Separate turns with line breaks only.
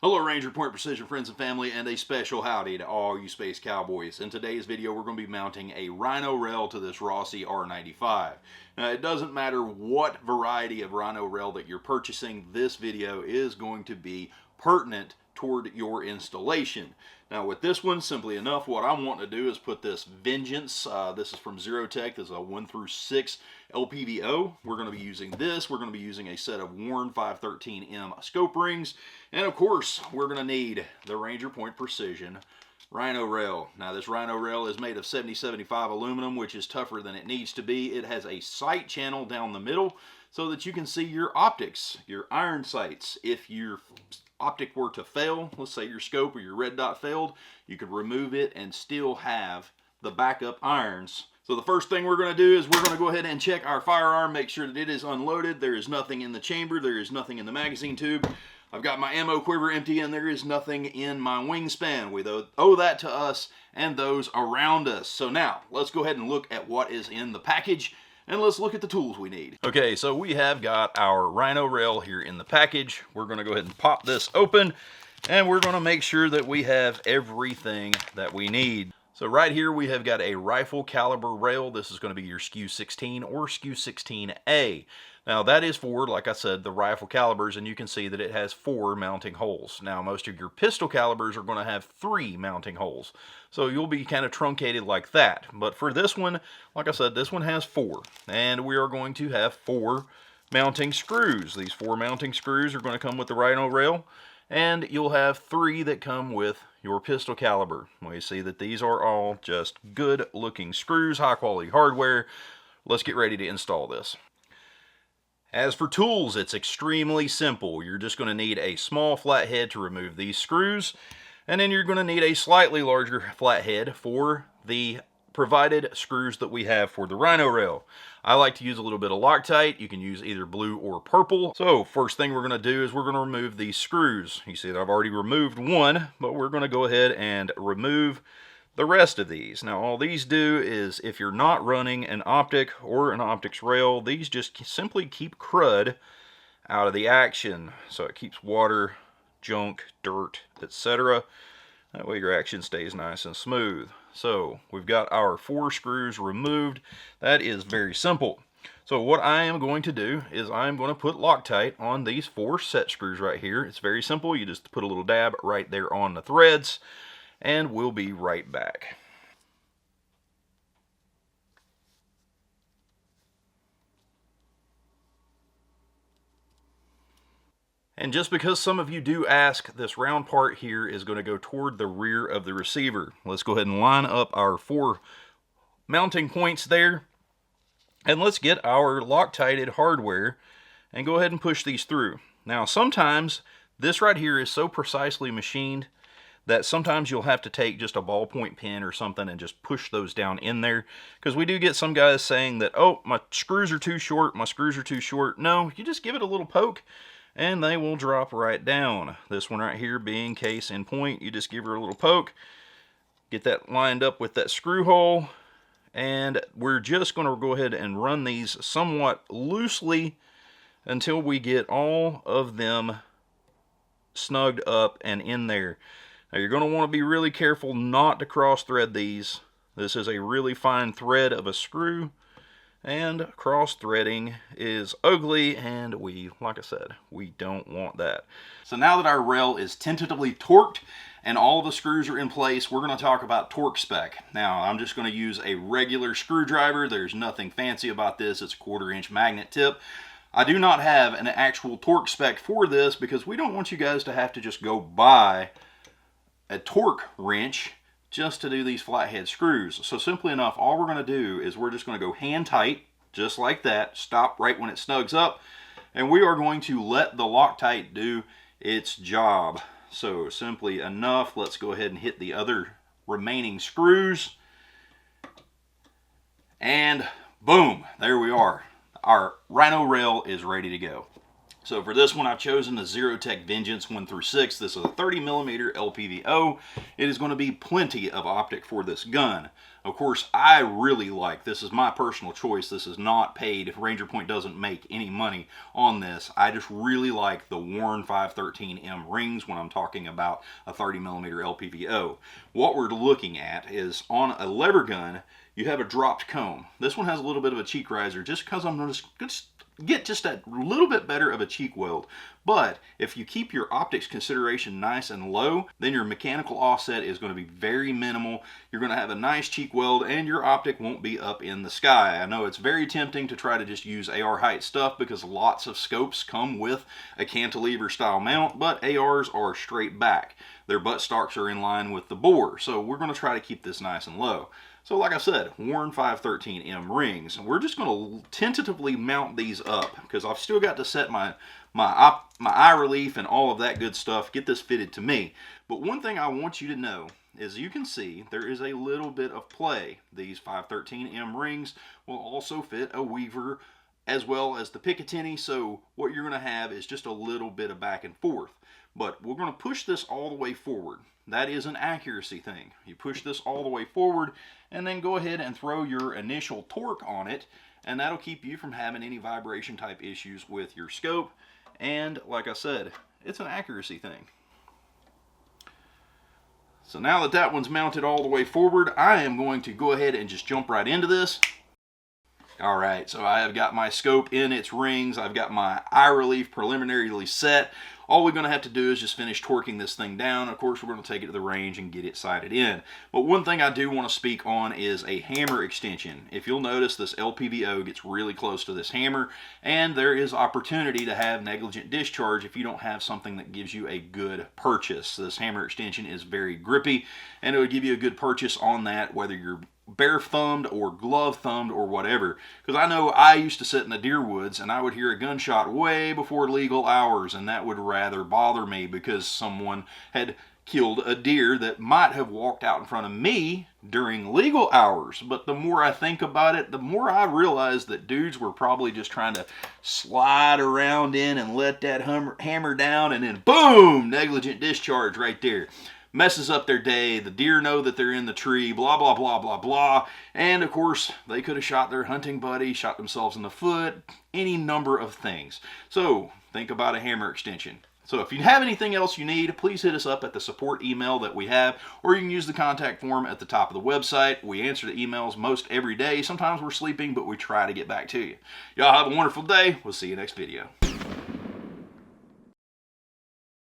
Hello Ranger Point Precision friends and family, and a special howdy to all you space cowboys. In today's video we're going to be mounting a RHINO rail to this Rossi R95. Now it doesn't matter what variety of RHINO rail that you're purchasing, this video is going to be pertinent toward your installation. Now with this one, simply enough, what I'm wanting to do is put this Vengeance, this is from Zerotech, this is a 1 through 6 LPVO. We're going to be using this, we're going to be using a set of worn 513M scope rings, and of course we're going to need the Ranger Point Precision RHINO rail. Now this RHINO rail is made of 7075 aluminum, which is tougher than it needs to be. It has a sight channel down the middle so that you can see your optics, your iron sights. If your optic were to fail, let's say your scope or your red dot failed, you could remove it and still have the backup irons. So the first thing we're going to do is we're going to go ahead and check our firearm, make sure that it is unloaded. There is nothing in the chamber, there is nothing in the magazine tube. I've got my ammo quiver empty and there is nothing in my wingspan. We owe that to us and those around us. So now let's go ahead and look at what is in the package, and let's look at the tools we need. Okay, so we have got our RHINO rail here in the package. We're going to go ahead and pop this open, and we're going to make sure that we have everything that we need. So right here we have got a rifle caliber rail. This is going to be your SKU 16 or SKU 16A. Now that is for, like I said, the rifle calibers, and you can see that it has 4 mounting holes. Now most of your pistol calibers are going to have 3 mounting holes. So you'll be kind of truncated like that. But for this one, like I said, this one has 4. And we are going to have 4 mounting screws. These 4 mounting screws are going to come with the RHINO rail. And you'll have 3 that come with your pistol caliber. Well, you see that these are all just good looking screws, high quality hardware. Let's get ready to install this. As for tools, it's extremely simple. You're just going to need a small flathead to remove these screws, and then you're going to need a slightly larger flathead for the provided screws that we have for the RHINO rail. I like to use a little bit of Loctite. You can use either blue or purple. So first thing we're going to do is we're going to remove these screws. You see that I've already removed one, but we're going to go ahead and remove the rest of these. Now all these do is, if you're not running an optic or an optics rail, these just simply keep crud out of the action. So it keeps water, junk, dirt, etc. That way your action stays nice and smooth. So we've got our 4 screws removed. That is very simple. So what I am going to do is I'm going to put Loctite on these 4 set screws right here. It's very simple. You just put a little dab right there on the threads, and we'll be right back. And just because some of you do ask, this round part here is going to go toward the rear of the receiver. Let's go ahead and line up our 4 mounting points there, and let's get our Loctited hardware and go ahead and push these through. Now sometimes this right here is so precisely machined that sometimes you'll have to take just a ballpoint pen or something and just push those down in there, because we do get some guys saying that, oh, my screws are too short, my screws are too short. No, you just give it a little poke and they will drop right down. This one right here being case in point, you just give her a little poke, get that lined up with that screw hole, and we're just going to go ahead and run these somewhat loosely until we get all of them snugged up and in there. Now you're going to want to be really careful not to cross thread these. This is a really fine thread of a screw, and cross threading is ugly, and like I said, we don't want that. So now that our rail is tentatively torqued and all the screws are in place, we're going to talk about torque spec. Now I'm just going to use a regular screwdriver. There's nothing fancy about this. It's a 1/4 inch magnet tip. I do not have an actual torque spec for this because we don't want you guys to have to just go buy a torque wrench just to do these flathead screws. So simply enough, all we're going to do is we're just going to go hand tight, just like that, stop right when it snugs up, and we are going to let the Loctite do its job. So simply enough, let's go ahead and hit the other remaining screws, and boom, there we are. Our RHINO rail is ready to go. So for this one, I've chosen the Zerotech Vengeance 1 through 6. This is a 30mm LPVO. It is going to be plenty of optic for this gun. Of course, I really like, this is my personal choice, this is not paid. Ranger Point doesn't make any money on this. I just really like the Warren 513M rings when I'm talking about a 30mm LPVO. What we're looking at is on a lever gun, you have a dropped comb. This one has a little bit of a cheek riser just because I'm just get just a little bit better of a cheek weld. But if you keep your optics consideration nice and low, then your mechanical offset is going to be very minimal. You're going to have a nice cheek weld and your optic won't be up in the sky. I know it's very tempting to try to just use AR height stuff because lots of scopes come with a cantilever style mount, but ARs are straight back. Their butt stocks are in line with the bore, so we're going to try to keep this nice and low. So like I said, Warren 513M rings. And we're just going to tentatively mount these up because I've still got to set my eye relief and all of that good stuff, get this fitted to me. But one thing I want you to know is you can see there is a little bit of play. These 513M rings will also fit a Weaver as well as the Picatinny, so what you're going to have is just a little bit of back and forth. But we're going to push this all the way forward. That is an accuracy thing. You push this all the way forward and then go ahead and throw your initial torque on it, and that'll keep you from having any vibration type issues with your scope. And like I said, it's an accuracy thing. So now that that one's mounted all the way forward, I am going to go ahead and just jump right into this. Alright, so I have got my scope in its rings. I've got my eye relief preliminarily set. All we're going to have to do is just finish torquing this thing down. Of course, we're going to take it to the range and get it sighted in. But one thing I do want to speak on is a hammer extension. If you'll notice, this LPVO gets really close to this hammer, and there is opportunity to have negligent discharge if you don't have something that gives you a good purchase. This hammer extension is very grippy, and it would give you a good purchase on that, whether you're bare thumbed or glove thumbed or whatever. Because I know I used to sit in the deer woods and I would hear a gunshot way before legal hours, and that would rather bother me because someone had killed a deer that might have walked out in front of me during legal hours. But the more I think about it, the more I realize that dudes were probably just trying to slide around in and let that hammer down, and then boom, negligent discharge right there. Messes up their day, the deer know that they're in the tree, blah, blah, blah, blah, blah. And of course, they could have shot their hunting buddy, shot themselves in the foot, any number of things. So think about a hammer extension. So if you have anything else you need, please hit us up at the support email that we have, or you can use the contact form at the top of the website. We answer the emails most every day. Sometimes we're sleeping, but we try to get back to you. Y'all have a wonderful day. We'll see you next video.